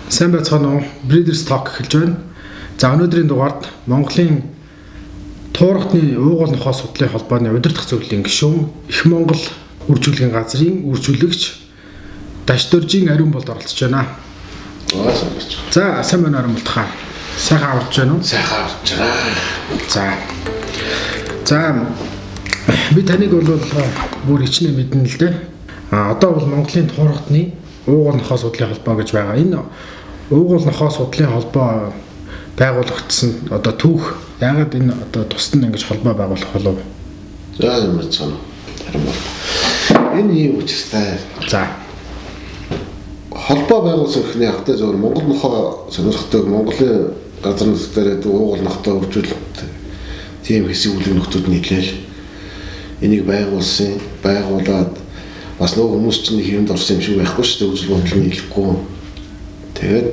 Сайн байцгаана уу? Breeders Talk эхэлж байна. За өнөөдрийн дугаард Монголын туурхтны уугуул нохой судлалын холбооны удирдах зөвлөлийн гишүүн Их Монгол үржүүлгийн газрын үржүүлэгч Дашдөржийн Ариун болд оролцож байна. За сайн байна Ариун болдхаа. Сайхан авч байна уу? Сайхан авч байна. За би таныг бол бүр хичнээн мэднэ л дээ. Одоо бол Монголын туурхтны уугуул нохой судлалын холбоо гэж байгаа. Энэ уугуул нохой судлалын холбоо байгуулагдсан одоо түүх яагаад энэ одоо тусад нь ингэж холбоо байгуулах болов? За юм байна. Энэ юм учиртай. За холбоо байгуулсан ихний хавтаа зөвхөн Монгол нохой сонирхдаг Монголын газар нутгаар уугуул нохтой хөгжүүлэлт тийм хэсэг үлийн нөхдүүд нийлээл энийг байгуулад бас нөгөө хүмүүс чинь хиймд орсон юм шиг байхгүй шүү дээ, үзэл бодол нь хэлэхгүй. Тэгээд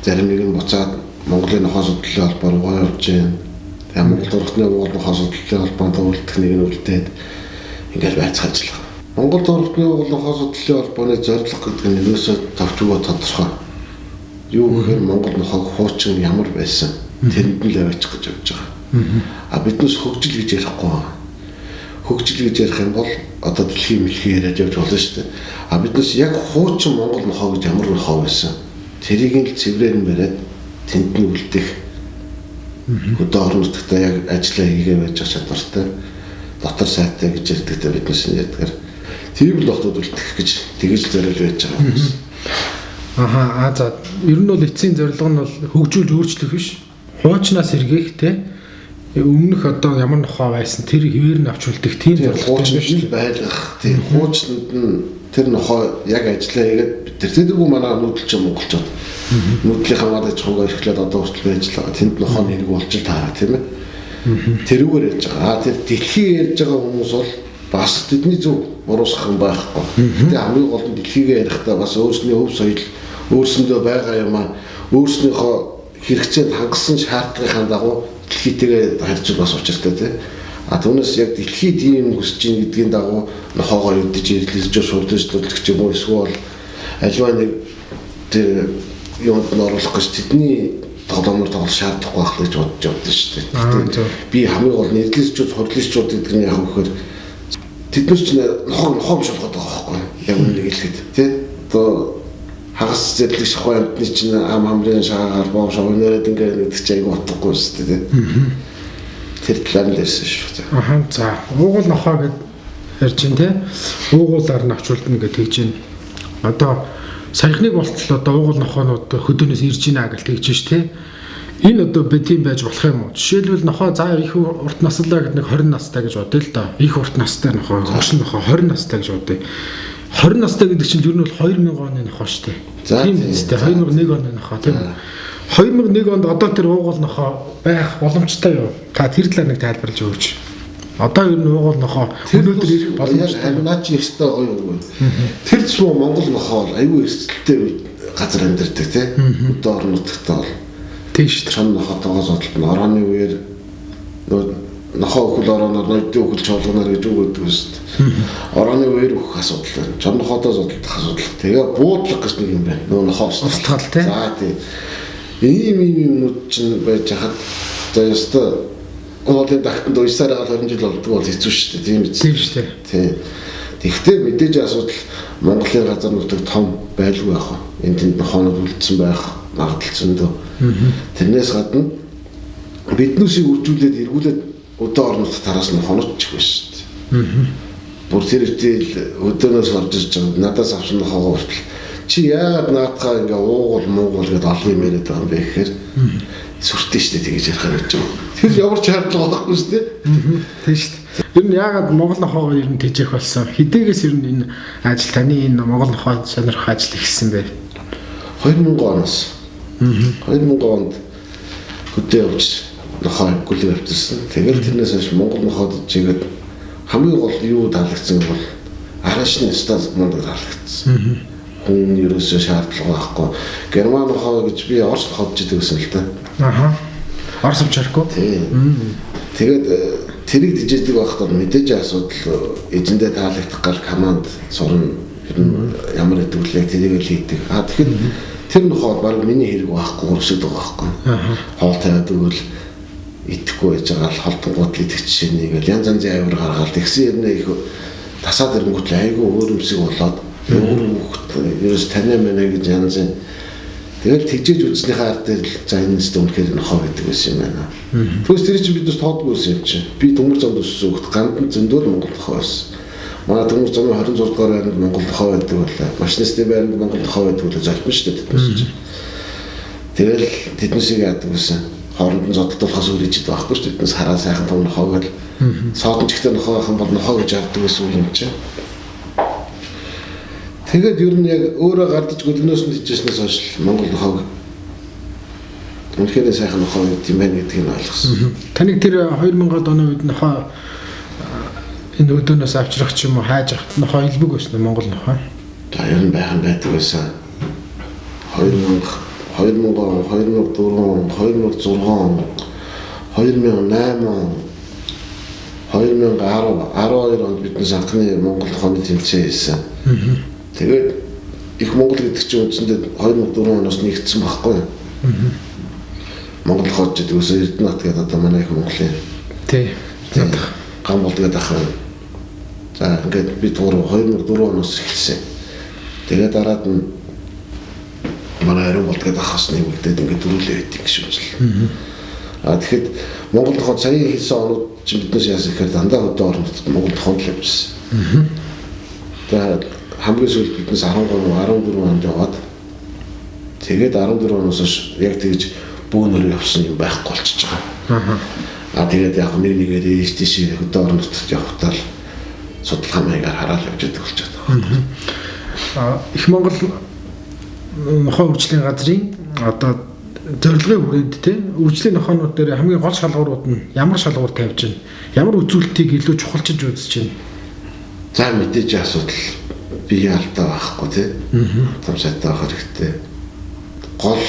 зарим нэг нь буцаад Монголын нохой судлалын холбоор руу явж байна. Тэгээд Монгол туурхтны уугуул нохой судлалын холбоонд үйлдэх нэг нь үлдээд ингээд байцаах ажиллагаа. Монгол туурхтны уугуул нохой судлалын холбооны зорилго гэдэг нь ерөөсөө товчгоо тодорхой. Юу гэхээр Монгол нохойг хуучин ямар байсан тэрэнд нь л аваачих гэж явж байгаа. Биднээс хөгжил гэж ярихгүй байгаа. Хөгжил гэж ярих юм бол одоо дэлхийн мэлхий яриад явж болно шүү дээ. Биднээс яг хуучин Монгол нохой гэж ямар нохой байсан тэрийг л цэврээр нь бариад тэнд нь үлдэх өдөө орон нутгад яг ажиллаа хийгээ байж чадвартай дотор сайтай гэж ярьдагтай биднээс нь ядгаар тийм л дотоод үлдэх гэж тэгж зориул байж байгаа юм. За ер нь бол эцсийн зорилго нь бол хөгжүүлж өөрчлөх биш. Хуучнаас эргээх те өмнөх одоо ямар нохой байсан тэр хэвээр нь авч үлдэх тийм зорилготой биш байлгах. Тийм хуучнууд нь тэр нохой яг ажиллаа хийгээд тэрдэггүй манай нүүдэлч монголчууд нүүдлийн хамгаалал аж ахуйг эрхлээд одоо хүртэл байж байгаа. Тэнд нохой нэг болж таараа тийм ээ. Тэрүүгээр ярьж байгаа. Тэр дэлхий ярьж байгаа хүмүүс бол бас тэдний зөв буруусгах юм байхгүй. Гэтэ хамгийн гол нь дэлхийгээ ярихдаа бас өөрсний өв соёл өөрсөндөө байгаа юм аа өөрснийхөө хэрэгцээнд хангасан шаардлагын дагуу дэлхийтэйгээ харьцуул бас учиртай тийм. Түүнээс яг дэлхийд ийм хүсэж ийн гэдгийн дагуу нохоогоо юдж ирлэлж шуурдаж төлөх юм уу эсвэл аливаа нэг тэр юунд нь оруулах гэж тэдний тоглоомор тоглох шаардлагагүй байх гэж бодож явдсан шүү дээ. Би хамгийн гол нь эрлэлчүүд хурлалчууд гэдэг нь яг вөхөр тэднээс ч нохоо биш болгоод байгаа байхгүй яг үннийг хэлэхэд тийм. Одоо хагас зэрлэг шахуу амтны чинь ам хамрын шаагаар бом шавнараад ингээд нэгдэж айгу утгагүй шүү дээ. Тэр талаар л ярьсан шүү. За уугуул нохой гэд ярьж байна те. Уугуулаар нь авч үлдэнэ гэж тэгж байна. Одоо саяхныг болтол одоо уугуул нохойнууд хөдөөнөөс ирж гинэ гэж тэгж ш те. Энэ одоо би тийм байж болох юм уу? Жишээлбэл нохой за их урт наслаа гэдэг нэг 20 настай гэж бодъё л да. Их урт настай нохой, хөгшин нохой 20 настай гэж бодъё. 20 настай гэдэг чинь ер нь бол 2000 оны нохой шүү дээ. Тийм үстэй 2001 оны нохой тийм. 2001 онд одоо тэр уугуул нохой байх боломжтой юу? Та тэр талаар нэг тайлбарлаж өгөөч. Одоо ер нь уугуул нохой өнөөдөр ирэх боломжтой. Наа чи өстой гоё юу. Тэр ч Монгол нохой бол аюу эрсдэлтэй газар амьдардаг тийм. Өдөө орон нутгад бол тийм шүү дээ. Чон нохоотойгоо зодтолт орооны үеэр нохой өхөл орооноор ноёдын өхөл чуулганаар гэж үг өгдөг шүү дээ. Орооны үеэр өгөх асуудал байна. Чон нохоотоо зодтолдох асуудал. Тэгээ буудлага гэж нэг юм байна. Нөө нохой устгал тийм. За тийм. Ийм юмнууд чинь байж хахад за ёстой Монголын тагтанд уйсаар байгаа 20 жил болдгоо бол хэцүү шүү дээ. Тийм биз? Тийм шүү дээ. Тийм. Тэгэхдээ мэдээж асуудал Монголын газар нутагт том байлгүй байх. Энд тэнд нохоонод үлдсэн байх магадлал зөндөө. Тэрнээс гадна биднүүсийг үржүүлээд эргүүлээд өдөө орон нутгад тараас нь хонооч чих байсан шүү дээ. Бүр тэр үтэл өдөөнөөс орж ирж байгаа надаас авсан нохоогоо хүртэл чи яагаад наадхаа ингээ уугуул муугуул гэдээ олон юм яриад байгаа юм бэ гэхээр сүртэй шүү дээ тэгэж ярихаар байж байгаа. Тэр ямар ч шаардлага байхгүй шүү дээ. Тийм шүү дээ. Ер нь яагаад Монгол нохоогоо ер нь тэжээх болсон? Хэдийгээс ер нь энэ ажил таны энэ Монгол нохой сонирхох ажил ихсэн бэ? 2000 оноос. 2000 онд хөдөө явж нохой гүлээ авчирсан. Тэгэл тэрнээс хойш Монгол нохойд чигээд хамгийн гол юу таалагдсан бол арашны стат мундаг таалагдсан. Хүн ерөөсөө шаардлага байхгүй. Герман нохой гэж би Орос нохойд ч гэсэн л та. Орос авчирхгүй. Тэгээд тэрийг дижээдэг байхдаа мэдээж асуудал эзэндээ таалагдах гал команд сурна. Ямар хэдүүлээ тэрийг л хийдэг. Тэгэхээр Тэр нохоо баг миний хэрэг байхгүй өсөд байгаа байхгүй. Хоол тавиад өгвөл идэхгүй байж байгаа л холтонгууд л идэх жишээ нэг янз янзын авир гаргаад тэгсэн юм их тасаад ирэнгүүт айгүй өөр юмсыг болоод өөр хүүхд ерөөс таниа мэнэ гэж янзын тэгэл тэгжээж үзснийхээ ард дээр л за энэ нэстэ үнэхээр нохоо гэдэг байсан юм байна. Тэгвэл тэр чинь биднээс тоодгүй байсан юм чинь. Би төмөр замд өссөн хүүхд гандан зөндөө Монгол нохоо байсан. Манай төмөр замын 26 дугаар байранд Монгол нохоо байдаг байлаа. Машинистын байранд Монгол нохоо байдаг байлаа. Залбин шүү дээ тэднээс чинь. Тэгэл тэднээсийг яадаг байсан. Хооронд нь зодтолдохоос үрэж идэх байхгүй шүү дээ. Тэднээс хараа сайхан том нохоо гэл. Содончтой нохоо ахын бол нохоо гэж авдаг байсан юм чинь. Тэгээд ер нь яг өөрөө гардаж гөлгнөөс нь ичжснээс хойш Монгол нохоо үнэхээр сайхан нохоо гэдэг юм байна гэдгийг ойлгосон. Таныг тэр 2000-ад оны үед нохоо энэ өдөөнөөс авчрах ч юм уу хайж авах нохоо илбэг байсан уу Монгол нохоо? За ер нь байхан байдаг байсан. 2000, 2004, 2006, 2008, 2010 онд биднээс анхны Монгол нохооны тэмцээн хийсэн. Тэгээд их Монгол гэдэг чинь үндсэндээ 2004 оноос нэгдсэн байхгүй юу? Монгол хот гэдэг үсээ Эрдэнэт гэдэг одоо манай их Монголын. Тий. Гам болдог ах. За ингээд бид 2004 оноос эхэлсэн. Тэгээд дараад нь манай ариун болдог ахаас нэгдээд ингээд дөрүүлээ байдаг гэж үзлээ. Тэгэхэд Монгол хот саяхан хийсэн онууд чинь биднээс яасан гэхээр дандаа өдөө орнод Монгол хот л явжсэн. Тэгээд хамгийн сүүлд биднээс 14 онд яваад тэгээд 14 оноос яг тэгж бөөнөр явсан юм байхгүй болчихж байгаа. Тэгээд яг нэгээр ийш тийш хөдөө орнот явахтаа л судалгаа маягаар хараад явж байдаг болчиход байгаа. Их Монгол нохоо үржлийн газрын одоо зорилгын хүрээнд те үржлийн нохоонууд дээр хамгийн гол шалгуурууд нь ямар шалгуур тавьж байна? Ямар үзүүлэлтийг илүү чухалчилж үзэж байна? За мэдээж асуудал бие алдаа байхгүй тий. Том сайтай байх хэрэгтэй. Гол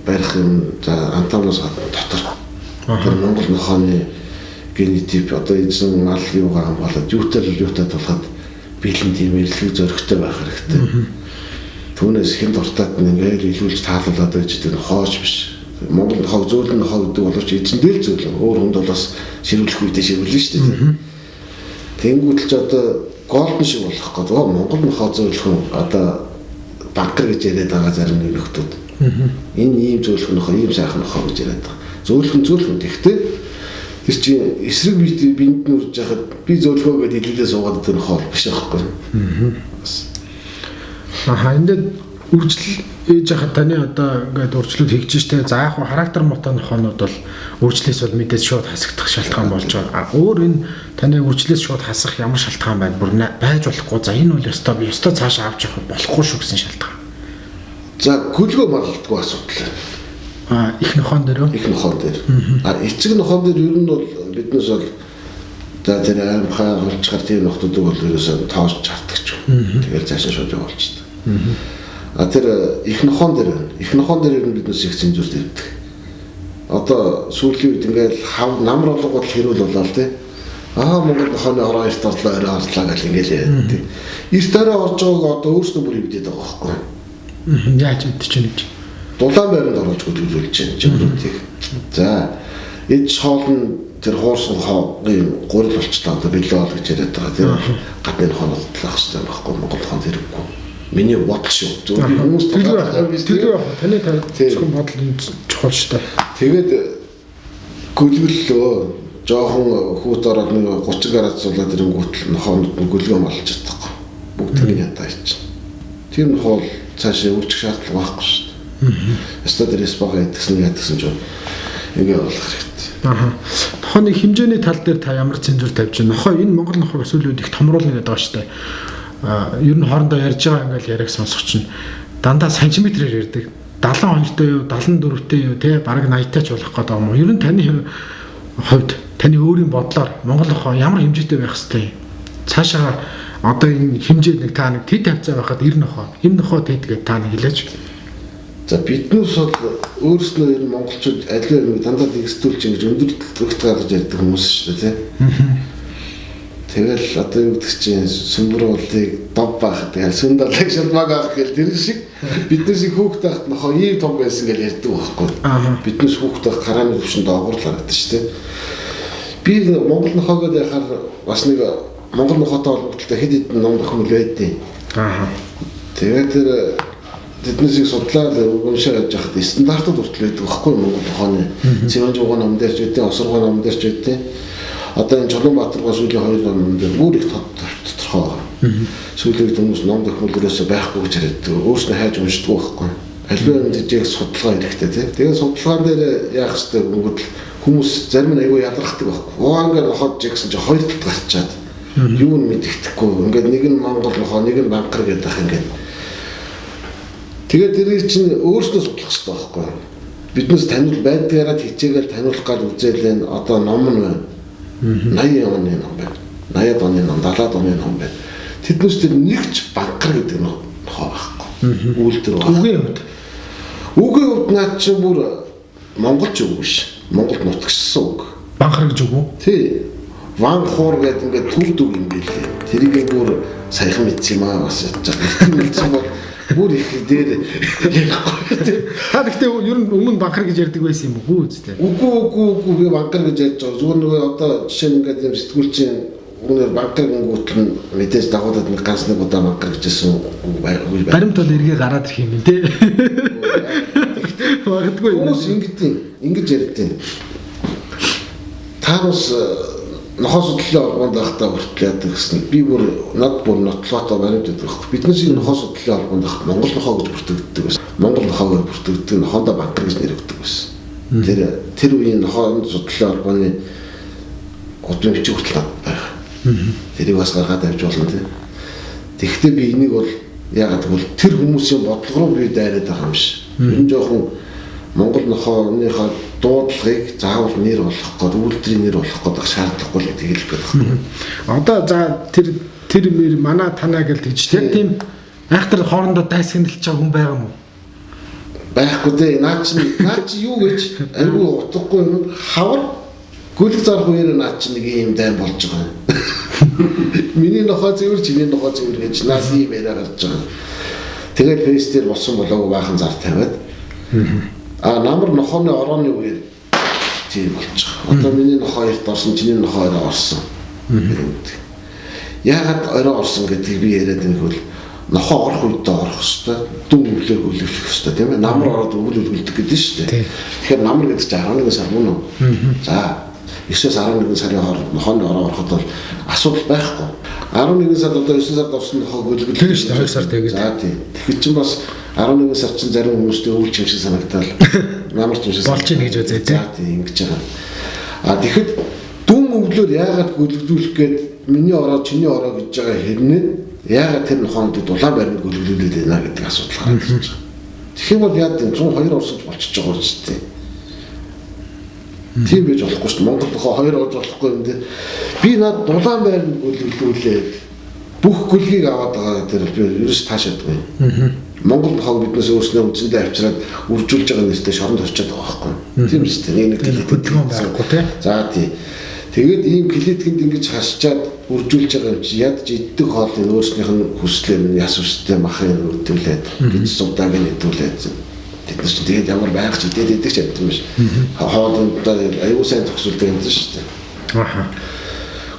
барих юм за антамнаас дотор. Тэр Монгол нохооны генетип одоо эзэн мал юугаа хамгаалаад юутай тулахад бэлэн тийм эрэлхийг зөрөгтэй байх хэрэгтэй. Түүнээс хэн дуртаад нэгээр илүүлж таалуулаад байж тэр хооч биш. Монгол нохоо зөөлөн нохоо гэдэг боловч эзэндээ л зөөлөн. Өөр хүнд болоос ширүүлэх үедээ ширүүлнэ шүү дээ. Тэнгүүд л ч одоо голдон шиг болох гэдэг. Монгол нохоо зөөлөх нь одоо банкер гэж яриад байгаа зарим нэг нөхдүүд. Энэ ийм зөөлөх нохоо, ийм сайхан нохоо гэж яриад байгаа. Зөөлөх. Гэхдээ тэр чинь эсрэг биед нь үрж яхад би зөөлхөө гэдээ хэлэлээ суугаад тэр нохоо биш байхгүй. Энд үржил ээж хахад таны одоо ингээд урьдчилууд хийж штэ. За яг характер мотой нохоонууд бол үржлээс бол мэдээж шууд хасагдах шалтгаан болж байгаа. Өөр энэ таны үржлээс шууд хасах ямар шалтгаан байна? Бүр байж болохгүй. За энэ бол ёстой цаашаа авч явах болохгүй шүү гэсэн шалтгаан. За гүлгөө марлдаггүй асуудал. Их нохоон дээр. Эцэг нохоон дээр ер нь бол биднээс бол за тэр аимхаа холчгаар тийм нөхдүүдийг бол ерөөсөө тоож чартагч. Тэгэл цаашаа шууд явуулчихдаг. Тэр их нохоон дээр ер нь биднээс их цензур тавьдаг. Одоо сүүлийн үед ингээл намар болгоод хэрүүл болоо л тий. Монгол нохооны ороо эрт орлоо гэл ингээл яа. Эрт ороо орж байгааг одоо өөрсдөө бүр хөвдөд байгаа байхгүй. Яаж мэдчих юм бэ? Дулаан байранд оруулж гөлүүлж чимрүүдийг. За эд хоол нь тэр хуурсан хоогийн гурил болчлаа одоо билээ бол гэж яриад байгаа тийм гадны нохоонод талах хэрэгтэй байхгүй Монгол хон хэрэггүй. Миний бодол шүү. Зөвхөн хүмүүс тэр таны зөвхөн бодол нь чухал шүү дээ. Тэгээд гөлгөллөө жоохон хүүт ороод нэг 30 градус болоод ирэнгүүтэл нохоонод гөлгөө малж чадахгүй. Бүгд тэрийг ядаа ичнэ. Тэр нохоо цаашаа өвчих шаардлага байхгүй шүү. Эсвэл дээрээс бага идсэн ядсан ч ингэ болох хэрэгтэй. Нохооны хэмжээний тал дээр та ямар цензур тавьж байна? Нохоо энэ Монгол нохоо сүүлүүд их томруулна гэдэг байгаа шүү дээ. Ер нь хоорондоо ярьж байгаа ингээл яриаг сонсох чинь дандаа сантиметрээр ярьдаг. 72-тэй юу, 74-тэй юу, те бараг 80-тай ч болох гэдэг юм уу? Ер нь таны хувьд таны өөрийн бодлоор Монгол нохоо ямар хэмжээтэй байх ёстой? Цаашаа одоо энэ хэмжээ нэг та нэг тэд тавьцаа байхад энэ нохоо тэд гэдэг та нэг хэлээч. За биднээс бол өөрснөө ер нь монголчууд аливаа нэг дандаа тэгстүүлж ингэж өндөр төлөвт гаргаж ярьдаг хүмүүс шүү дээ тийм. Тэгэл одоо юу гэдэг чинь сүмбэр уулыг дов баах тэгэл сүндалыг шалмаг авах гэл тэр шиг Биднээс их хүүхд тахт нохоо ийм том байсан гэж ярьдаг байхгүй. Биднээс хүүхд тахт харааны төвшөнд доогуурлаа гэдэг шүү дээ. Би Монгол нохоогоо яхаар бас нэг Монгол нохоотой холбоотой хэд хэдэн ном дохмол байдیں۔ Тэгээд тэр тэднээс судлаад уншаад яхад стандартууд хүртэл байдаг байхгүй Монгол нохооны. Цэвэнжуугаа ном дээр ч үгүй, Осоргоо ном дээр ч үгүй. Одоо энэ Чулуунбаатаргоо сүүлийн 2 ном дээр бүр их тодорхой. Сүүлийн хүмүүс ном дохмолоос байхгүй гэж ярьдаг. Өөрснөө хайж уншдаг байхгүй. Аливаа юм дижээ судалгаа хэрэгтэй тийм. Тэгээд судалгаан дээр яах ёстой гүнгэл хүмүүс зарим нь аягүй ялрахдаг байхгүй. Ингээд нохоод жигсэн чи хоёр талд гарчаад юу нь мэддэхгүй. Ингээд нэг нь Монгол нохоо, нэг нь Банкар гэдэг ах ингээд. Тэгээд тэрийг чинь өөрсдөө судлах хэрэгтэй байхгүй. Биднээс танил байдгаараа хичээгээл таниулах гал үзээлэн одоо ном нь байна. 80 оны ном байна. 80-ад оны ном, 70-ад оны ном байна. Тэднээс тэр нэгч Банкар гэдэг нохоо байхгүй. Үйлдэл байна. Үгийн хувьд наад чи бүр монголч үг биш. Монголд нутагчсан үг. Банхар гэж үг үү? Тий. Ванхуур гэдэг ингээд төвдөг юм билээ. Тэрийг бүр саяхан мэдсэн юм аа бас ядж байгаа. Мэдсэн бол бүр их дээр ярихгүй. Та гэхдээ ер нь өмнө банхар гэж ярьдаг байсан юм уу үстэй? Үгүй би банкар гэж ярьж байгаа. Зүгээр нөгөө одоо жишээ нь ингээд юм сэтгүүлчийн үнээр банкар гингүүтэл нь мэдээж дагуулад нэг ганц нэг удаа банкар гэжсэн үг байгаад. Баримт бол эргээ гараад ирэх юм тий. Магадгүй хүмүүс ингэж ярьдیں۔ Та бас нохоо судлалын оргонд байхдаа хүртэл яадаг гэсэн. Би бүр над бүр нотлоотой баримт өгөх. Биднээс энэ нохоо судлалын оргонд байхад Монгол нохоо гэж бүртгэгддэг байсан. Монгол нохоогоор бүртгэгддэг нохоондоо банкар гэж нэрвэгдэг байсан. Тэр үеийн нохоо судлалын оргоны гудамж бичиг хүртэл байгаа. Тэрийг бас гаргаад авч болно тийм. Тэгэхдээ би энийг бол яагаад гэвэл тэр хүмүүсийн бодлого руу би дайраад байгаа юм шиг. Энэ жоохон Монгол нохооныхоо дуудлагыг заавал нэр болгох гээд үйлдвэрийн нэр болгох гээд шаардлагагүй л гэдэг хэлэх гээд байна. Одоо за тэр манай танаа гэж тэгж тийм айхтар хоорондоо дайсагналж байгаа хүн байгаа юм уу? Байхгүй дээ. Наа чи юу гэж айгүй утгагүй юм. Хавар гүлэг зарах үеэр наа чи нэг юм дайм болж байгаа. Миний нохоо зэвэр чиний нохоо зэвэр гэж наа ийм яриа гарч байгаа. Тэгээд фейс дээр болсон болоогүй баахан зар тавиад. Намар нохооны орооны үеэр тийм болж байгаа. Одоо миний нохоо хоёрт орсон, чиний нохоо ороо орсон. Яагаад ороо орсон гэдгийг би яриад байгаа бол нохоо орох үедээ орох хэвээр дүн өвлөөр хүлээх хэвээр тийм ээ. Намар ороод өвөл үлдэх гэдэг нь шүү дээ. Тэгэхээр намар гэдэг чинь 11 сар мөн үү? За 9-с 11 сарын хооронд нохооны ороо ороход бол асуудал байхгүй. 11 сард одоо 9 сард орсон нохоо гөлгөл тийм шүү дээ 2 сар тэгээд. За тийм. Тэгэхээр чинь бас 11 сар чинь зарим хүмүүстээ өвлч юм шиг санагдал. Намарч юм шиг болж ийн гэж үзээ тийм. За тийм ингэж байгаа. Тэгэхэд дүн өвлөөр яагаад гөлгөлүүлэх гээд миний ороо чиний ороо гэж байгаа хэрнээ яагаад тэр нохоонд дулаан баримт гөлгөлүүлээд байна гэдэг асуудал гараад ирж байгаа. Тэгэх юм бол яа гэв 102 орсож болчихж байгаа юм шүү дээ. Тийм байж болохгүй шүү дээ. Монгол нохоо 2 орж болохгүй юм дээр би над дулаан баримт гөлгөлүүлээд бүх гөлгийг аваад байгаа тэр би ерөөс таашаадгүй. Монгол нохоо биднээс өөрснөө үндсэндээ авчираад үржүүлж байгаа нэртэй шоронд очиад байгаа байхгүй. Тийм шүү дээ. Нэг хөдөлгөөн байхгүй тийм. За тийм. Тэгээд ийм клеткинд ингэж хасчаад үржүүлж байгаа юм чи ядж иддэг хоолыг өөрснийх нь хүслээр нь яс үстэй махын өдөлээд гэж судааг нь өдөлээд тэднээс чи тэгээд ямар байх ч идээд идэх ч юм биш. Хоолнд аюу сайн төгсүүлдэг юм шүү дээ.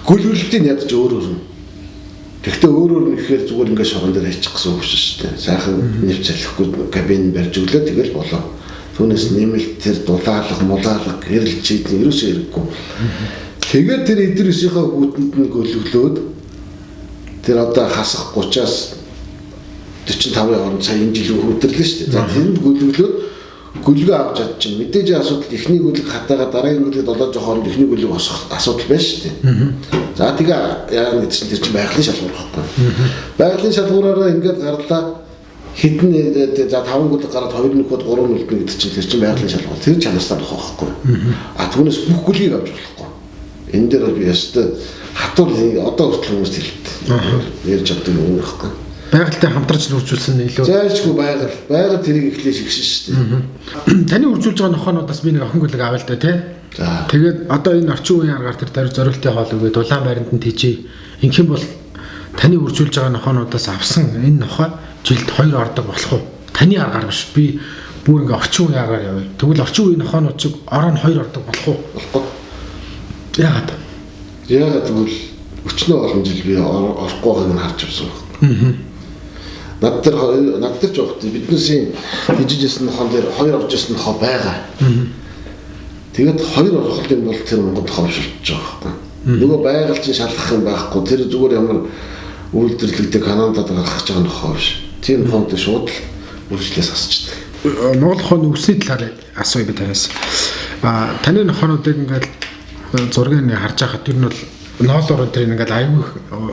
Гөлгөлтийн ядж өөр нь. Тэгвэл өөрөөр нь ихээр зүгээр ингээд шорон дээр хийчих гэсэн үг шүү дээ. Сайхан нэвч салхихгүй кабин барьж өглөө тэгэл болоо. Түүнээс нэмэлт тэр дулаалах, мулаалах, гэрэл чийдэн ерөөсөө хэрэггүй. Тэгээд тэр эдэрсийнхээ хүүтэнд нь гөлөглөөд тэр одоо хасах 30-аас 45-ын хооронд сая энэ жил хөдөрлөө шүү дээ. За тэнд гөлөглөөд гөлгөө авч чадчих. Мэдээж асуудал эхний гөлөг хатаага дараагийн гөлөг долоож хооронд эхний гөлөг босох асуудал байна шүү дээ. За тэгээ яа гэдэг чинь тэр чинь байгалийн шалгуур байхгүй. Байгалийн шалгуураараа ингээд гарлаа хитэн за 5 гөлөг гараад 2 нөхөд 3 нөлтнө гэдэг чинь тэр чинь байгалийн шалгуур. Тэр чанартай болох байхгүй. Түүнээс бүх гөлгийг авч болохгүй. Энэ дээр би ястаа хатур одоо хүртэл хүмүүст хэлдэг. Ярьж авдаг юм байхгүй. Байгальтай хамтарч үржүүлсэн илүү. Зайлшгүй байгаль тэрийг ихлэ шигшин шүү дээ. Таны үржүүлж байгаа нохоонуудаас би нэг охин гөлөг авъя л да тий. За. Тэгээд одоо энэ орчин үеийн аргаар тэр зориултын хоол өгөө дулаан баримтанд тийчээ. Ингэх юм бол таны үржүүлж байгаа нохоонуудаас авсан энэ нохоо жилд 2 ордог болох уу? Таны аргаар биш. Би бүр ингээ орчин үеийн аргаар явъя. Тэгвэл орчин үеийн нохоонууд чиг ороо нь 2 ордог болох уу? Болохгүй. Яагаад? Яагаад гэвэл өчнөө олон жил би орохгүй байгааг нь харж авсан байна. Над дээр ч явахт биднээсийн дижижсэн нохон дээр 2 орж ирсэн нохоо байгаа. Тэгээд 2 орох юм бол тэр Монгол нохоо шилжиж байгаа байхгүй. Нөгөө байгаль чинь шалгах юм байхгүй. Тэр зүгээр ямар үйлдвэрлэгдэг Канадад гаргах гэж байгаа нохоо биш. Тэр нохоонд шууд үржлээс асчдаг. Монгол нохооны үсний талаар асууя би танаас. Таны нохоонуудыг ингээд зургийг харж байхад тэр нь бол ноолоор тэр ингээд аюу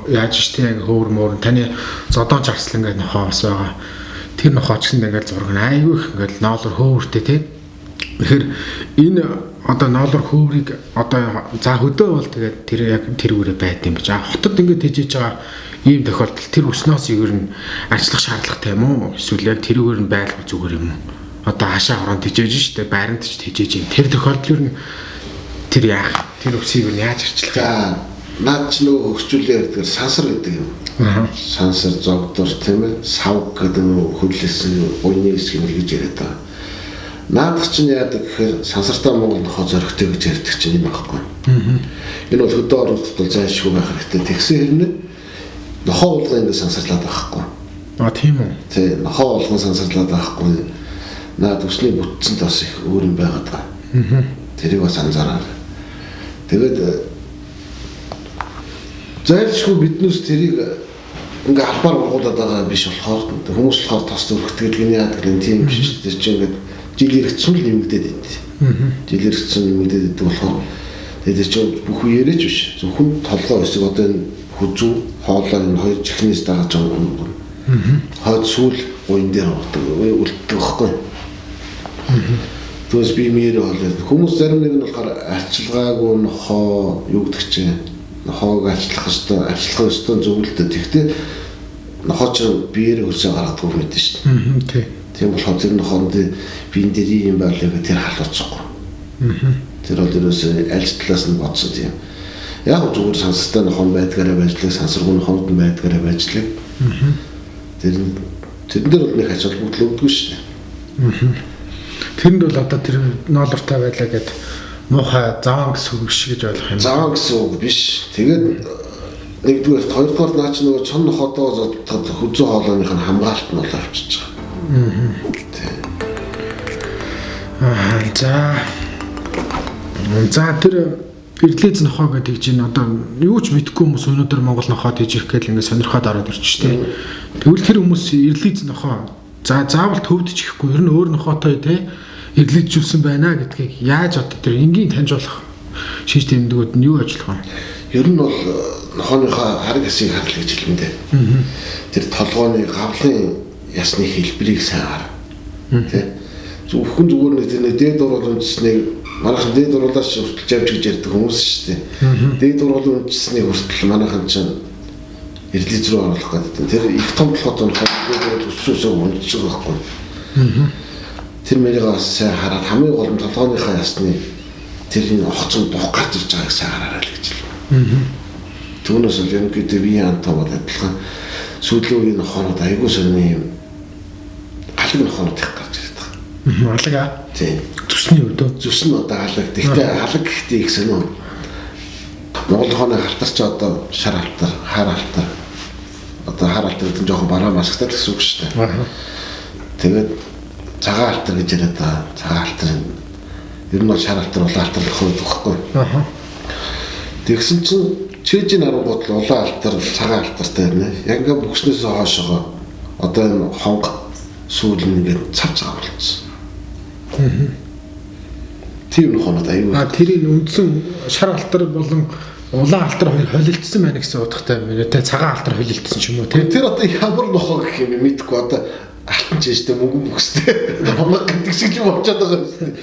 яаж штэ яг хөөр мөр таны зодон жарсал ингээд нохоо бас байгаа. Тэр нохоо ч ингээд зураг нь аюу их ингээд ноолоор хөөртэй тий. Тэгэхээр энэ одоо ноолоор хөөрийг одоо за хөдөө бол тэгээд тэр яг тэр үрэ байд юм биш. Хотод ингээд тэжээж байгаа ийм тохиолдолд тэр өснөөс юу нь ажиллах шаардлагатай юм уу? Эсвэл яг тэр үгээр нь байлгах зүгээр юм уу? Одоо хашаа хорон тэжээж штэ байранд ч тэжээж юм. Тэр тохиолдолд нь тэр яах? Тэр өсийг нь яаж арчлах юм? Наад ч нөгөө хөгжүүлээ ярьдаг сансар гэдэг юм. Сансар зогдор тийм ээ сав гэдэг хөллөсөн уйны хэсэг гэж яриад байгаа. Наадах чинь яадаг гэхээр сансартай Монгол нохоо зоригтой гэж ярьдаг чинь юм байхгүй. Энэ бол хөдөө орнууд бол зайлшгүй байх хэрэгтэй. Тэгсэн хэрнээ нохоо болгоо ингэ сансарлаад байхгүй. Тийм үү. Тий, нохоо болгоо сансарлаад байхгүй. Наад өсний бүтцэнд бас их өөр юм байгаад байгаа. Тэрийг бас анзаараа. Тэгээд зайлшгүй биднээс тэрийг ингээ албаар ургуулад байгаа биш болохоор хүмүүс болохоор тос төрөхтэй гинэ яадаг юм тийм биш шүү дээ. Чи ингээ жил иргэцсэн л нэмэгдээд байд. Жил иргэцсэн нэмэгдээд байдаг болохоор тэгээд чи бүх үеэрэж биш. Зөвхөн толгой өсөг одоо энэ хүзүү хоолой энэ хоёр чихнээс дагаж байгаа юм. Хойд сүүл уян дээр үлддэг байхгүй. Тэгээс би мээр болоод хүмүүс зарим нэг нь болохоор арчилгаагүй нохоо юу гэдэг чинь нохоог арчлах ёстой зөвлөлтөд тэгтээ нохоо ч биеэр хөрсөө гаргадаг юм мэдэн шүү дээ. Тийм болохоор тэр нохоонд биен дээр юм байлаа гэх тэр халууцахгүй. Тэр бол ерөөсөө аль талаас нь бодсон тийм. Яг зүгээр сансартай нохон байдгаараа байжлаа, сансаргүй нохонд нь байдгаараа байжлаа. Тэрэн дээр бол нэг ач холбогдол өгдөг шүү дээ. Тэрэнд бол одоо тэр ноолортой байлаа гэдэг муухай заван гэсэн үг шиг гэж ойлгох юм. Заван гэсэн үг биш. Тэгээд нэгдүгээр хоёрдугаар наач нөгөө чон нохоодоо зодтод хүзүү хоолойных нь хамгаалт нь бол авчиж байгаа. За тэр Ирлиз нохоо гэдэг чинь одоо юу ч мэдэхгүй хүмүүс өнөөдөр Монгол нохоо тийжих гэж ингээд сонирхоод ороод ирчих штеп. Тэгвэл тэр хүмүүс Ирлиз нохоо заавал төвд чихгүй ер нь өөр нохоотой те эглэжүүлсэн байна гэдгийг яаж одоо тэр энгийн таньжуулах шийд тэмдгүүд нь юу ажиллах вэ? Ер нь бол нохооныхоо хараг хэсгийг харах гэж хэлмэндээ. Тэр толгойн гавлын ясны хэлбэрийг сайн хар. Тэ. Зөвхөн зүгээр нэг тэр дээд урал үндэснийг манайхан дээд уруулаас хүртэл явж гэж ярьдаг хүмүүс шүү дээ. Дээд урал үндэснийг хүртэл манайхан чинь Ирлиз рүү оруулах гэдэг. Тэр их том болоход нохоо өсөөсөө үндэсэг байхгүй. Тэр мэрийг бас сайн хараад хамгийн гол нь толгойнхаа ясны тэрний огцон дух гарч ирж байгааг сайн хараарай л гэж хэлсэн. Түүнээс л ерөнхийдөө бие антамад адилхан сүүлийн үеийн нохоонууд аягүй сонирны юм алаг нохоонууд их гарч ирээд байгаа. Алага. Тийм. Зүсний өдөө. Зүс нь одоо алаг. Гэхдээ алаг гэхдээ их сонио. Монгол нохооны халтар ч одоо шар халтар, хар халтар. Одоо хар халтар гэдэг нь жоохон бараа масгтай гэсэн үг шүү дээ. Тэгээд цагаан халтар гэж яриад байгаа. Цагаан халтар ер нь бол шар халтар улаан халтарлах байхгүй. Тэгсэн чинь чэжийн арангууд л улаан халтар цагаан халтартай байна. Яг ингээ бүхснээс хоошоо одоо энэ хонг сүүл нэгээд цав цав болсон. Тийм нохонод аюу. Тэрийн үндсэн шар халтар болон улаан халтар хоёр холилдсон байна гэсэн утгатай юм. Тэ цагаан халтар холилдсон ч юм уу тий. Тэр одоо ямар нохоо гэх юм мэдгүй одоо алтан чэжтэй мөнгө мөхстэй. Хамаг гэдэг шиг юм болчиход байгаа юм шүү дээ.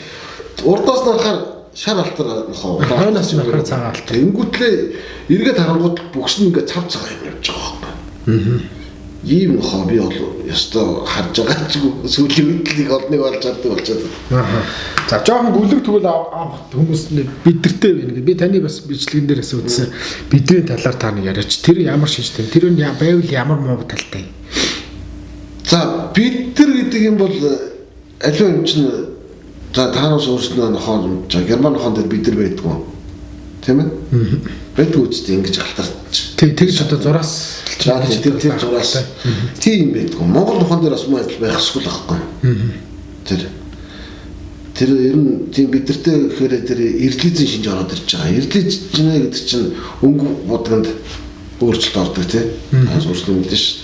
Урдаас нь харахаар шар халтар нохоо. Хойноос нь харахаар цагаан халтар. Тэнгүүтлээ эргээд харангууд бүхс нь ингээ цав цав юм явж байгаа байхгүй. Ийм нохоо би бол ёстой харж байгаа ч сүүлийн үед нэг олныг олж чаддаг болчиход. За жоохон бүлэг тэгвэл хүмүүс бидэртэй байна. Би таны бас бичлэгэн дээрээс үзсэн. Бидний талаар та нэг яриач. Тэр ямар шинжтэй. Тэр нь байвал ямар муу талтай. За бид нар гэдэг юм бол аливаа юм чинь за таанаас өөрснөө нохоо герман нохоон дээр бид нар байдгүй. Тийм ээ? Байдгүй үстэй ингэж галтарч. Тэгж одоо зураас тэр зураас тийм байдгүй. Монгол нохоон дээр бас муу адил байх эсвэл байхгүй. Тэр ер нь тийм бидэртэй гэхээр тэр эрдлизийн шинж ороод ирж байгаа. Эрдлиз чинь гэдэг чинь өнгө бодгонд өөрчлөлт ордог тийм. Өөрчлөлт мэдэн шүү.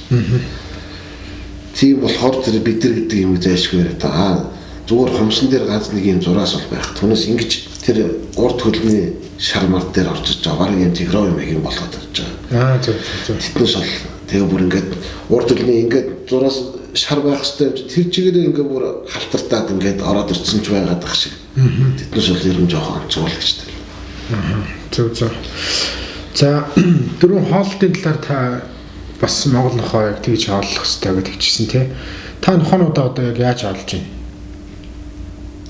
Тийм болохоор тэр бид нар гэдэг юм зайшгүй яриа. Зүгээр хумсан дээр ганц нэг юм зураас бол байх. Түүнээс ингэж тэр урд хөлний шармар дээр орчиж байгаа. Бараг юм тигров юм ийм болгоод ирж байгаа. Зөв. Тэднээс бол тэгээ бүр ингээд урд хөлний ингээд зураас шар байх хэвээр тэр чигээр ингээд бүр халтартаад ингээд ороод ирсэн ч байгаад ах шиг. Тэднээс бол ер нь жоохон онцгой гэж байна. Зөв. За дөрөв хоолтын талаар та бас Монгол нохоо яг тэгж олох хэрэгтэй гэж хэлчихсэн тий. Та нохоонуудаа одоо яг яаж олж байна?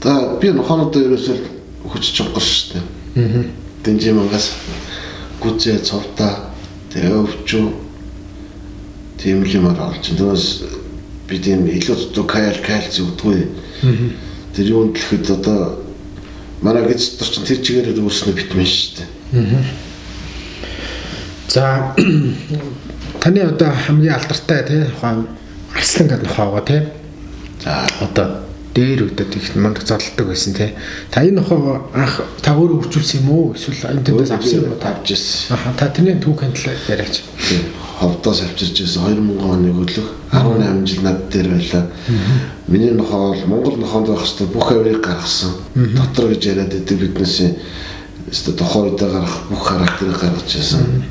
За би нохоонуудаа ерөөсөө хүч чонгол шүү дээ. Дэнжи мангас гүцээ цовта тэгээ өвчүү тийм юмар олж байна. Тэрс би тийм илүү зөв кальц өгдөггүй. Тэр юунд л хэд одоо манай гэж дотор чинь тэр чигээрээ өөрснөө битмэн шүү дээ. За таны одоо хамгийн алдартай тий арслан гэдэг нохоогоо тий. За одоо дээр үдээд их мундаг зодтолдог байсан тий. Та энэ нохоогоо анх та өөрөө үржүүлсэн юм уу? Эсвэл эндээс авсан юм уу? Тавьж ирсэн. Та тэрний түүхэн талаар яриач. Ховдоос авчирч ирсэн 2000 оны өглөө 18 жил над дээр байлаа. Миний нохоо бол Монгол нохоонд байх хэвээр бүх авирыг гаргасан. Дотор гэж яриад байдаг биднээс өстө тохоо үедээ гарах бүх характерыг гаргаж ирсэн.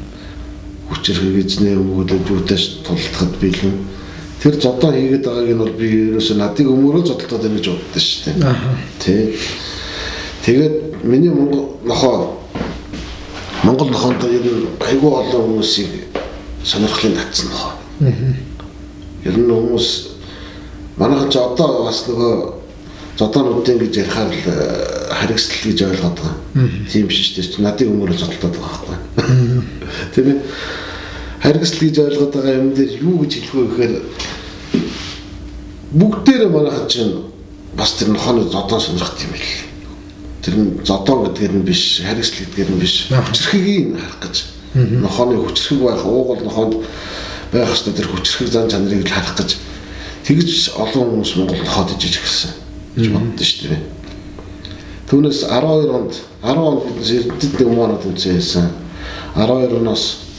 Хүчрэг эзнээ өгөөд юуташ тултахад билэн. Тэр зодоо хийгээд байгааг нь бол би ерөөсөө надыг өмөрөө зодтолтоод байна гэж боддоо шүү дээ. Тий. Тэгээд миний Монгол нохоонд ер нь айгүй олон хүмүүсийг сонирхлын татсан нохоо. Ер нь хүмүүс манайхан ч одоо бас нөгөө зодоонуудын гэж ярихаар л харигсдал гэж ойлгоод байгаа. Тийм биш шүү дээ. Надыг өмөрөө зодтолтоод байгаа байхгүй. Тийм ээ. Харигсдал гэж ойлгоод байгаа юм дээр юу гэж хэлэх вэ гэхээр бүгдээрээ манайхан чинь бас тэр нохооны зодоон сонирхт юм байл. Тэр нь зодоон гэдгээр нь биш, харигсдал гэдгээр нь биш. Хүчрхгийг харах гэж. Нохооны хүчрхэг байх, уугуул нохоонд байх хэвээр тэр хүчрхэг зан чанарыг л харах гэж тэгж олон хүмүүс Монгол нохоод ижиж гисэн гэж боддоо шүү дээ. Түүнээс 12 онд биднес эрдэнэт нэг монод үзсэн. 12 оноос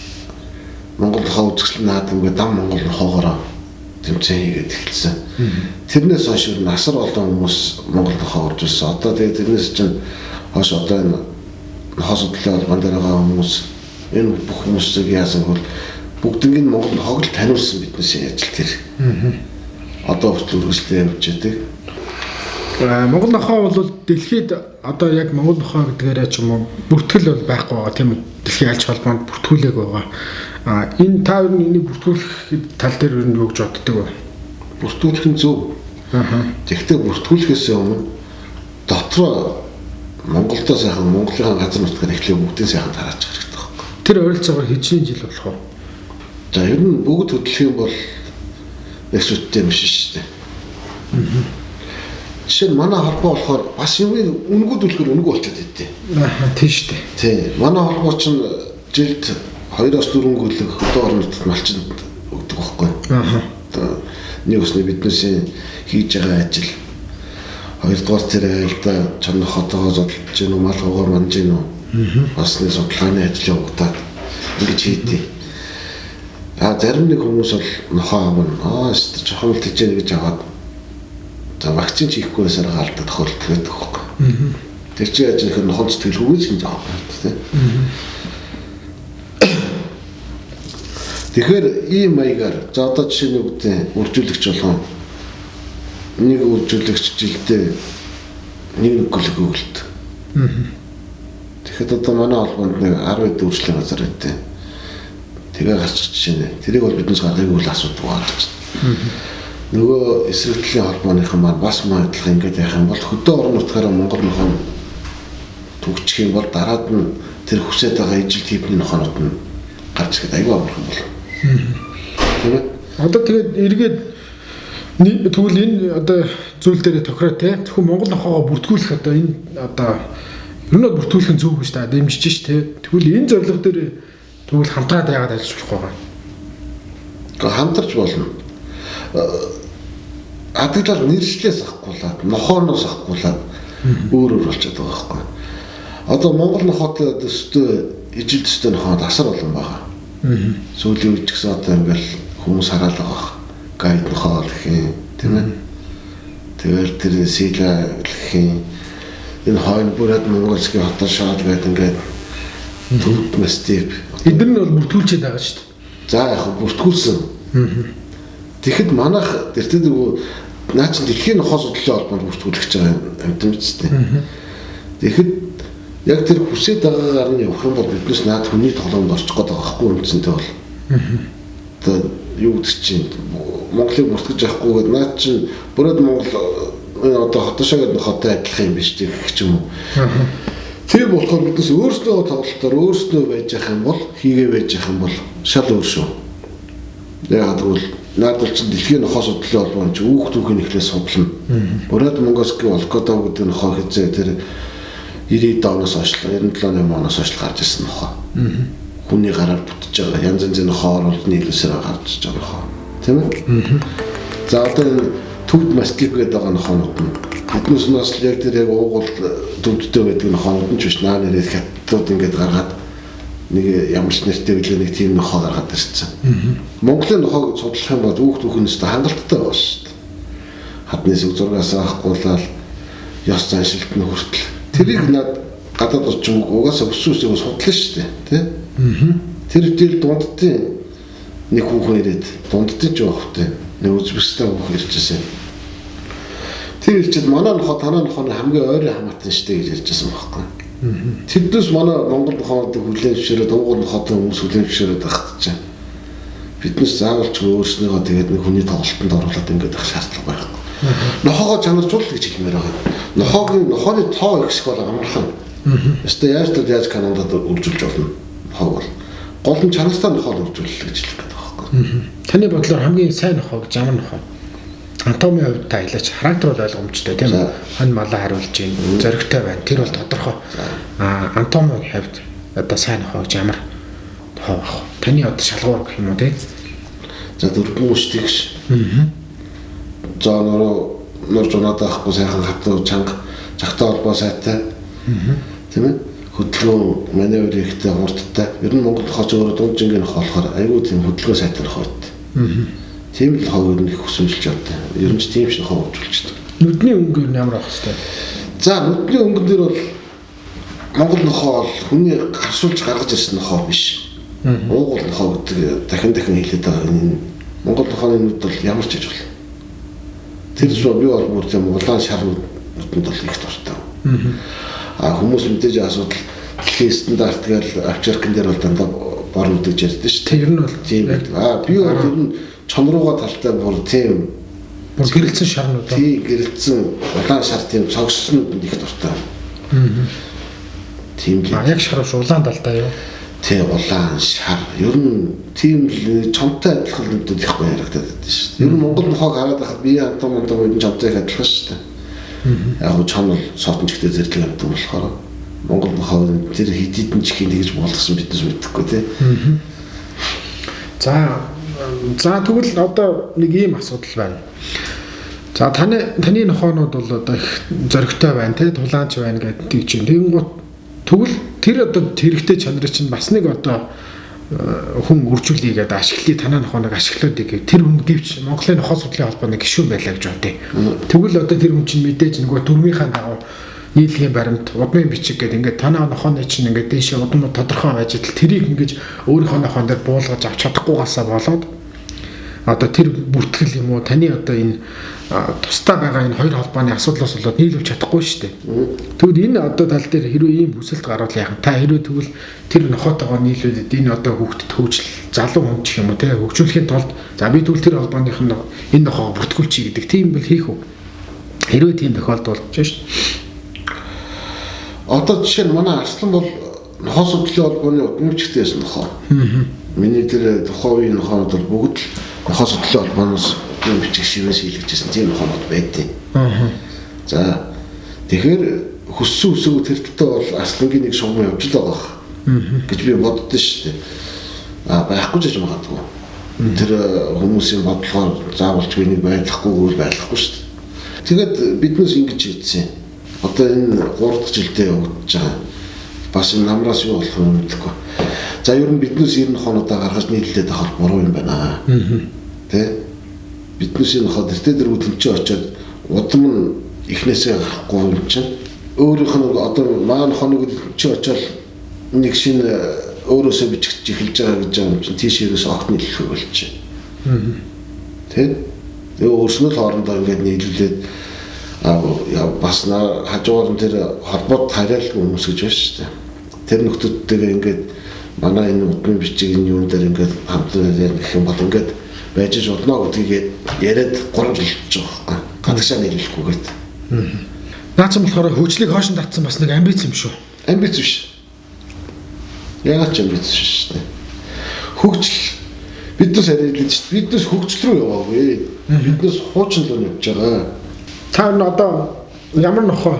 Монгол нохоо үзэсгэлэн наадамгүй дам Монгол нохоогоор тэмцээн хийгээд эхэлсэн. Тэрнээс хойш насар олон хүмүүс Монгол нохоо орж ирсэн. Одоо тэгээд тэрнээс чинь хойш одоо энэ нохоо судлалын албан дээр байгаа хүмүүс энэ бүх хүмүүсийг яасан бол бүгднийг Монгол нохоог л таниулсан биднээс ажил тэр. Одоо хүртэл үргэлжлээ явж байдаг. Монгол нохоо бол дэлхийд одоо яг Монгол нохоо гэдгээрээ ч юм уу бүртгэл бол байхгүй байгаа тийм үү? Дэлхийн альч холбоонд бүртгүүлэг байгаа. Энэ та юу энийг бүртгүүлэх тал дээр юу гэж боддог вэ? Бүртгүүлэх нь зөв. Тэгэхдээ бүртгүүлэхээс өмнө дотроо Монголдоо сайхан Монголын газар нутгаар эхлээ бүгдийн сайхан тараач хэрэгтэй байхгүй. Тэр ойролцоогоор хэдэн жил болох вэ? За ер нь бүгд хөдлөх юм бол нэг сүттэй юм шиг шүү дээ. Жишээ нь манай холбоо болохоор бас юм үнгүүд үлгэр өнгө болчиход идэв. Тийм шүү дээ. Тий. Манай холбоо ч жилд 2-4 гүйлэг хөдөө орон нутгад малчин өгдөг байхгүй. Одоо нэг усны биднээс хийж байгаа ажил. Хоёрдугаар тэр айлда чанар хотоогоо зодтолж гэнэ мал хогоор манж гэнэ. Бас нэг судалгааны ажил явагдаад ингэж хийдэй. Зарим нэг хүмүүс бол нохоо авна. Өстө жоохон л тийж гэж аваад за вакцин хийхгүй байсаар гаалдаг тохиолдол байдаг байхгүй. Тэр чинь яаж нөхөр нохоо сэтгэлгүй гэж юм жаа тийм. Тэгэхээр ийм маягаар за одоо жишээ нь үгтэй үржүүлэгч болгоо. Нэг үржүүлэгч жилдээ нэг гүлэг өгөлт. Тэгэхэд одоо манай холбоонд нэг 10 хэд үржлийн газар байдیں۔ Тэгээ гарчих жишээ нэ. Тэрийг бол биднээс гаргыг үл асуудаг гарч. Нөгөө эсрэгтлийн холбооныхан маань бас адилхан ингэж яах юм бол хөдөө орон нутгаараа Монгол нохоо төгчих юм бол дараад нь тэр хүсэж байгаа ижил типний нохоонууд нь гарч ихэд аюул амархан болно. Тийм ээ. Одоо тэгээд эргээд Тэгвэл энэ одоо зүйл дээр тохироо те зөвхөн Монгол нохоогоо бүртгүүлэх одоо энэ одоо ер нь бүртгүүлэх нь зөв гэж та дэмжиж ш те. Тэгвэл энэ зорилго дээр тэгвэл хамтраад яагаад ажиллаж болох байгаа юм? Гэхдээ хамтарч болно. Адилаар нэршлээс авахгүйлаад нохооноос авахгүйлаад өөр болчиход байгаа байхгүй. Одоо Монгол нохоотой төстэй ижил төстэй нохоод асар олон байгаа. Сүүлийн үед ч гэсэн одоо ингээл хүмүүс хараад байгаа. Гайд нохоо гэх юм тийм ээ. Тэгэл тэр сила гэх юм энэ хойно бүрээд Монголские хотор шаад гэдэг ингээд төвд мастив. Эдгээр нь бол бүртгүүлчихэд байгаа шүү дээ. За яг бүртгүүлсэн. Тэгэхэд манайх тэртээ наа чи дэлхийн нохоо судлалын холбоонд бүртгүүлж байгаа юм тийм үү? Тэгэхэд яг тэр хүсээд байгаагаар нь явах юм бол биднээс наад хүний тоглоомд орчих гээд байгаа байхгүй үндсэнтэй бол. Одоо юу гэдэг чинь Монголыг бүртгэж явахгүйгээд наад чи бүрээд Монгол одоо хотошоо гэдэг нохоотой адилхан юм биш гэх юм уу? Тэр болохоор биднээс өөрсдөө тоглолтоор өөрсдөө байж явах юм бол хийгээ байж явах юм бол шал өөр шүү. Яг тэгвэл наадвал чи дэлхийн нохоо судлалын холбоонд чи хүүхдүүхийн эхлээс судлана. Бүрээд Монгольские Волкодов гэдэг нохоо хэзээ тэр 90-д оноос хойш 97 оноос хойш гарч ирсэн нохоо. Хүний гараар бүтэж байгаа янз янзын нохоор бол нийлүүлсээр гарч иж байгаа нохоо. Тийм ээ? За одоо төвд мастик гэдэг байгаа нохоонууд нь биднээс нас яг тэр яг уугуул төвдтэй байдаг нохоонууд нь ч биш наа нэрээ хаттууд ингээд гаргаад нэг ямар ч нэртэй билээ нэг тийм нохоо гаргаад ирсэн. Монголын нохоог судлах юм бол хүүхдүүхнээс хангалттай байна шүү дээ. Хадны сүг зургаас авахгүйлал ёс заншилт нь хүртэл тэрийг над гадаад орчин угаасаа өсвөсөө судлаа шүү дээ, тий? Тэр дээл дундтын нэг хүүхэн ирээд дундтын ч явахтай нэг Үзбекистан хүүхэн иржсэн. Тэр хэлчихэд манай нохоо танаа нохооны хамгийн ойрын хамаатан штэ гэж ярьжсэн байхгүй. Тэднээс манай Монгол нохоодыг хүлээн зөвшөөрөөд уугуул нохоотой хүмүүс хүлээн зөвшөөрөөд багтчихсан. Биднээс заавал ч өөрснийгөө тэгээд нэг хүний тоглолтод оруулаад ингээд ах шаардлага байхгүй. Нохоогоо чанаржуул гэж хэлмээр байгаа. Нохооны тоо ихсэх бол амархан. Өстө яаж канондад үржүүлж болно. Нохоо бол гол нь чанартай нохоо үржүүлэх гэж хэлэх гэдэг байхгүй. Таны бодлоор хамгийн сайн нохоо гэж ямар нохоо? Анатомийн хувьд та хэлээч характер бол ойлгомжтой тийм үү? Хон малаа хариулж ийн зоригтой байна. Тэр бол тодорхой. Анатомийн хувьд одоо сайн нохоо гэж ямар нохоо баг? Таны одоо шалгуур гэх юм уу тийм? За дөрвөн үстэгш. За нөр жоноод авахгүй сайхан хатуу чанга цагтай холбоо сайтай. Тийм ээ? Хөдөлгөөн маневр ихтэй хурдтай. Ер нь Монгол нохооч өөрөө дунджингийн нохоо болохоор айгүй тийм хөдөлгөөн сайтай нохоо байт. Тийм л хоо ер нь их хүсэмжилж явдаг. Ер нь ч тийм шиг хоо хөгжүүлж байгаа. Нүдний өнгө нь ямар байх вэ? За нүдний өнгөн дээр бол Монгол нохоо бол хүний гаршуулж гаргаж ирсэн нохоо биш. Уугуул нохоо гэдэг дахин хэлээд байгаа энэ Монгол нохооны нүд бол ямар ч ажил. Тэр зөв би бол бүр тийм улаан шар нүдэнд бол их дуртай. Хүмүүс мэдээж асуудал дэлхийн стандарт гэж авчиркэн дээр бол дандаа бор нүд гэж ярьдэн шүү. Тэр нь бол тийм байдаг. Би бол ер нь чонрууга талтай бүр тийм гэрэлцэн шарнууд. Тийм гэрэлцэн улаан шар тийм цогссон нүдэнд их дуртай. Тийм л. Яг шар ш улаан талтай юу? Тийм улаан шар. Ер нь тийм л чонтой адилхан нүдэд их гоё харагдаад байдаг шүү. Ер нь Монгол нохоог хараад байхад би антон чонтой их адилхан шүү. Яг нь чон бол сотончтой зэрлэг амт болохоор Монгол нохоо тэр хэдийдэн чихийг тэгж болгосон биднес мэдхгүй тий. За тэгвэл одоо нэг ийм асуудал байна. За таны нохоонууд бол одоо их зоригтой байна тий, тулаанч байна гэдэг чинь. Тэгэнгუთ тэгвэл тэр одоо хэрэгтэй чанарын чинь бас нэг одоо хүн үржүүлээ гэдэг ашиглалыг танаа нохооныг ашиглаад ирэв. Тэр хүн гэвч Монголын нохоо судлалын холбооны гишүүн байлаа гэж бодъё. Тэгвэл одоо тэр хүн чинь мэдээж нөгөө төрмийнхаа дагуу нийлгийн баримт, удмын бичиг гэдэг ингээд танаа нохооны чинь ингээд дээшээ удмууд тодорхой байж идэл тэрийг ингээд өөрийнхөө нохоон дээр буулгаж авч чадахгүйгаасаа болоод одоо тэр бүртгэл юм уу таны одоо энэ тусдаа байгаа энэ хоёр холбооны асуудлаас болоод нийлүүлж чадахгүй шүү дээ. Тэгвэл энэ одоо тал дээр хэрвээ ийм хүсэлт гарвал яах вэ? Та хэрвээ тэгвэл тэр нохоотойгоо нийлүүлээд энэ одоо хүүхдэд хөгжил залуу хүн гэх юм уу те хөгжүүлэхийн тулд за би тэгвэл тэр холбооных нь энэ нохоогоо бүртгүүлчихье гэдэг тийм бол хийх үү? Хэрвээ тийм тохиолдолд шүү дээ. Одоо жишээ нь манай Арслан бол нохоо судлалын холбооны удмчигтэйсэн нохоо. Миний тэр тухайн үеийн нохоонууд бол бүгд нохоо судлалын холбооноос утгын бичих шивээс хийлгэжсэн тийм нохонод байдیں۔ За тэгэхээр хүссэн үсээгөө тэр төлтөө бол Аслангийн нэг шугам явж л байгаа гэж би боддоо шүү дээ. Байхгүй ч гэж магадгүй. Тэр хүмүүсийн бодлогоор заавалчгүй нэг байхгүй байхгүй шүү дээ. Тэгээд биднээс ингэж хийдсэн. Одоо энэ 3 дахь жилдээ явагдаж байгаа. Бас намраас юу болох юм мэдэхгүй. За ер нь биднээс 90 хонуудаа гаргаж нийлүүлээд авах буруу юм байна. Тэ? Биднээс энэ хонод тэр хөдөлмөрчөө очиод удам нь ихнээсээ гарахгүй юм чинь өөрийнх нь одоо маань хоног чи очиод нэг шинэ өөрөөсөө бичих эхэлж байгаа гэж юм чинь тийшээс огт нийлэх болж байна. Тэ? Өөрснөө л хоорондоо ингээд нийлүүлээд бас хажуугаар нь тэр холбоод харьяалгүй хүмүүс гэж байна шүү дээ. Тэр нөхдөдтэйгээ ингээд манай энэ удмын бичиг энэ юм дээр ингээд хамтран ярих юм бол ингээд байж болно гэдгийг яриад 3 жил болж байгаа байхгүй. Гадагшаа нийлүүлэхгүйгээд. Наацсан болохоор хөгжлийг хоошин татсан бас нэг амбиц юм шүү. Амбиц биш. Яагаад ч амбиц биш шүү дээ. Хөгжил биднээс арилж шүү. Биднээс хөгжил рүү яваагүй. Биднээс хуучин л явж байгаа. Та одоо ямар нохоо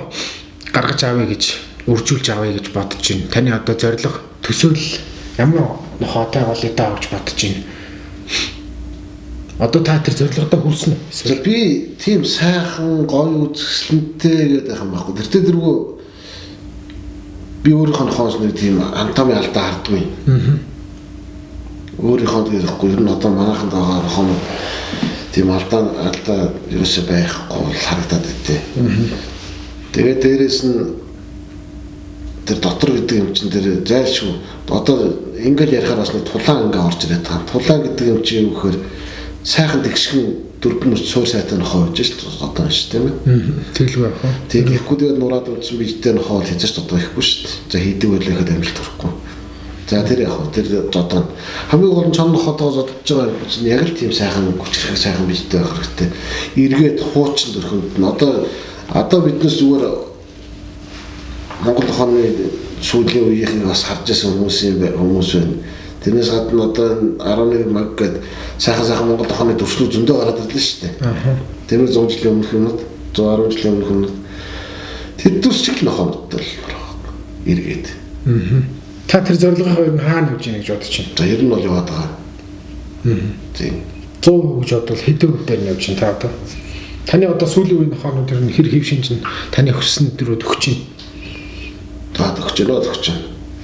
гаргаж авъя гэж үржүүлж авъя гэж бодож байна. Таны одоо зорилго төсөөлөл ямар нохоотой болоо авч бодож байна. Одоо та тэр зорилгодоо хүрсэн үү? Эсвэл би тийм сайхан гоё үзэсгэлэнтэй гэдэг юм байхгүй. Тэр дэргүү би өөрийнхөө нохоос нэг тийм антами алдаа хардгүй. Өөрийнхөө гэхгүй ер нь одоо манайханд байгаа нохоо тийм алдаа ерөөсөө байхгүй харагдаад байдээ. Тэгээд дээрэс нь тэр дотор гэдэг юм чинь тэр зайлшгүй. Одоо ингээл ярихаар бас нэг тулаан ингээ орж ирээд байгаа. Тулаан гэдэг юм чинь юу гэхээр сайхан тэгшгэн дөрвөн суур сайтай нохоо гэж шүү дээ. Одоо шүү тийм ээ. Тэглгүй яах вэ? Тэгэхгүй тэгээд нураад үзсэн бийтэй нохоо хийж одоо ихгүй шүү дээ. За хийдэг байлахад амжилт хүрэхгүй. За тэр яах вэ? Тэр одоо хамгийн гол нь чон нохоотоо зодж байгаа юм чинь яг л тийм сайхан хүчрэх сайхан бийтэй байх хэрэгтэй. Эргээд хуучин дөрхөнд нь одоо биднес зүгээр Монгол нохооны сүүлийн үеийг бас харж байсан хүмүүс байна. Тэрнээс гадна одоо 11 маг гэдэг сайхан Монгол нохооны төвшлүү зөндөө гараад ирлээ шүү дээ. Тэр 100 жилийн өмнөх юмнууд 110 жилийн өмнөх юмнууд тэр төсчл нохоонууд л эргээд. Та тэр зорилгоо ер нь хаана хийж яах гэж бодож байна? За ер нь бол яваад байгаа. Тийм. 100% гэж бодвол хэдэн хувьтай нь явж байна та одоо? Таны одоо сүүлийн үеийн нохоонууд ер нь хэр хэв шинж нь таны хүссэн дөрөв төгч чинь. За төгч.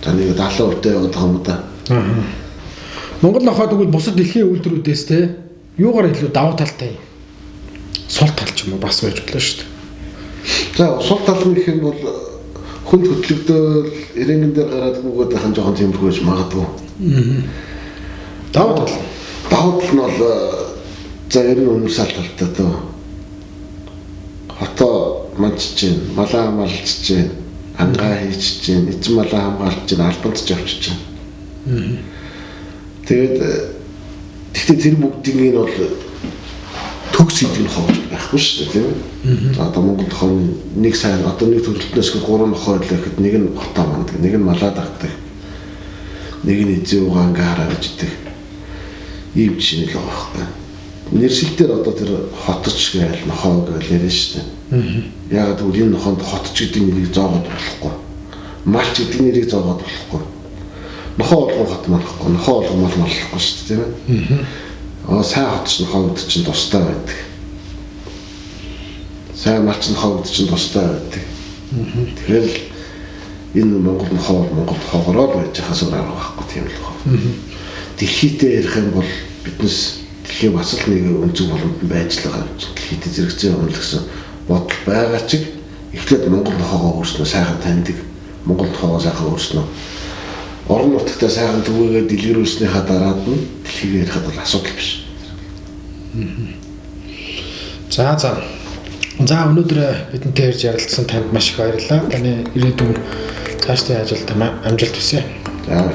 Таны 70% яваад байгаа юм да. Монгол нохоо тэгвэл бусад дэлхийн үйлдвэрүүдээс те юугаар илүү давуу талтай сул тал ч юм уу бас байж болно шүү дээ. За сул тал нь гэх юм бол хүнд хөдлөгдөөл эрэнгэн дээр гараад гүгээд байхын жоохон тиймэрхүү гэж магадгүй. Давуу тал нь бол за ер нь универсал талтай дөө. Хотоо манчж чинь, малаа малчж чинь, ангаа хийж чинь, эзэн малаа хамгаалж чинь, албандж авчиж чинь. Тэгээд тэгтээ тэр бүгдийг нь бол төгс хийдэг нохоо байхгүй шүү дээ тийм ээ. За одоо Монгол нохооны нэг сайн одоо нэг төрөлтнөөс 3 нохоо илээ гэхэд нэг нь хотоо манд, нэг нь малаа дагдаг. Нэг нь эзэн угаан гаараа гэж идэг. Ийм жишээ л байгаа байхгүй. Нэршилтээр одоо тэр хотч гээл нохоо гээл яриа шүү дээ. Яг тэгвэл энэ нохоонд хотч гэдэг нэрийг зоогоод болохгүй. Малч гэдэг нэрийг зоогоод болохгүй. Нохоо болгон хот малахгүй, нохоо болгон мал маллахгүй шүү дээ тийм ээ. Сайн хотч нохоо гэдэг чинь тустай байдаг. Сайн малч нохоо гэдэг чинь тустай байдаг. Тэгэхээр энэ Монгол нохоогоор байж хасаар байхгүй тийм л байна. Дэлхийдээ ярих юм бол биднес дэлхийн бас л нэг өнцөг боломж байж л байгаа юм. Дэлхийдээ зэрэгцээ юм л гэсэн бодол байгаа ч эхлээд Монгол нохоогоо өөрснөө сайхан таньдаг. Монгол нохоогоо сайхан өөрснөө орон нутагтаа сайхан түгээгээд дэлгэрүүлснийхаа дараад нь дэлхийг ярихад бол асуудал биш. За өнөөдөр бидэнтэй ярьж ярилцсан танд маш их баярлалаа. Таны ирээдүйн цаашдын ажилд амжилт хүсье. За